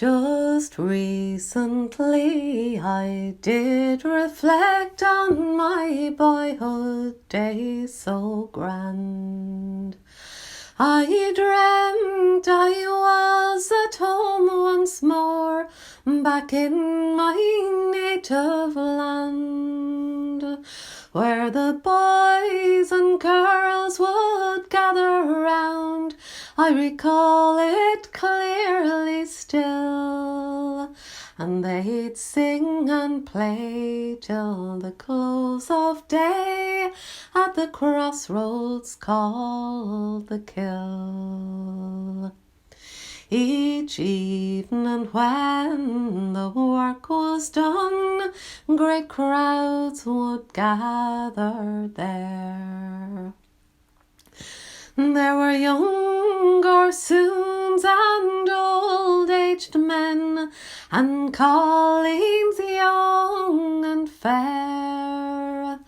Just recently I did reflect on my boyhood days so grand. I dreamt I was at home once more, back in my native land, where the boys and girls would gather round. I recall it clearly still, and they'd sing and play till the close of day at the crossroads called the Kill. Each evening when the work was done, great crowds would gather there. There were young gorsoons and old-aged men, and colleens young and fair,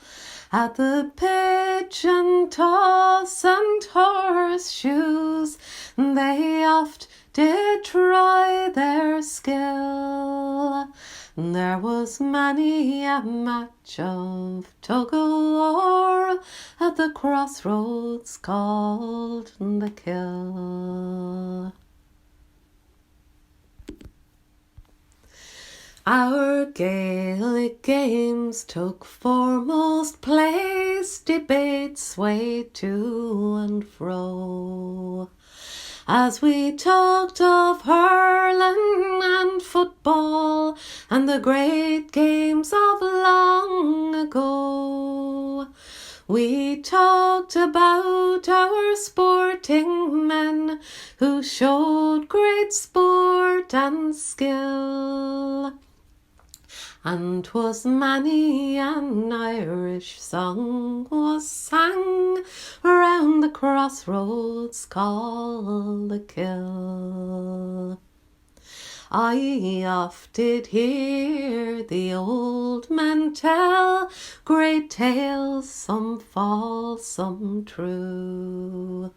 at the pitch and toss and horseshoes they oft did try their skill. There was many a match of tug-o-war at the crossroads called the Kill. Our Gaelic games took foremost place, debates swayed to and fro, as we talked of hurling and football and the great games of long ago. We talked about our sporting men who showed great sport and skill, and 'twas many an Irish song was sang round the crossroads called the Kill. I oft did hear the old men tell great tales, some false, some true,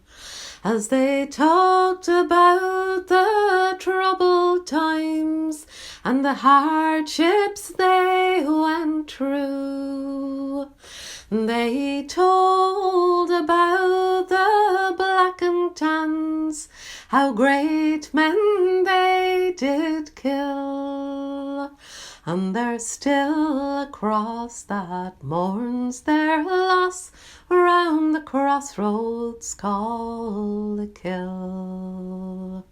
as they talked about the troubled times and the hardships they went through. They told about the black and tans, how great men they did kill, and there's still a cross that mourns their loss round the crossroads called the Kill.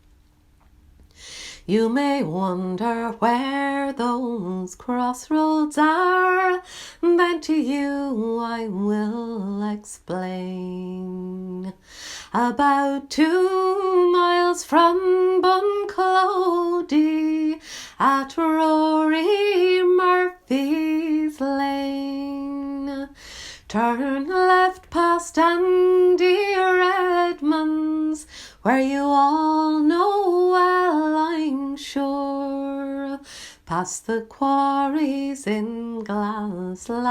You may wonder where those crossroads are, then to you I will explain. About 2 miles from Bunclody, at Rory Murphy's Lane, turn left past Andy Redmond's, where you all know well, I'm sure, past the quarries in Glaslacken,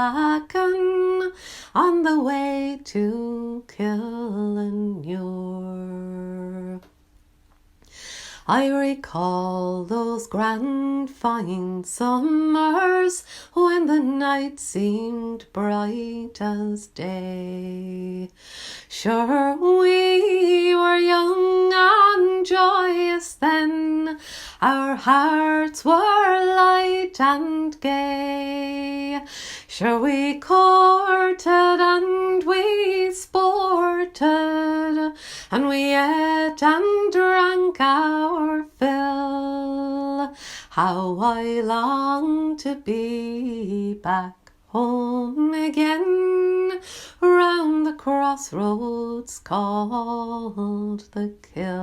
on the way to Killinure. I recall those grand fine summers when the night seemed bright as day. Sure, we were young and joyous then, our hearts were light and gay. Sure, we courted and we sported, and we ate and drank our fill. How I long to be back home again, round the crossroads called the Kill.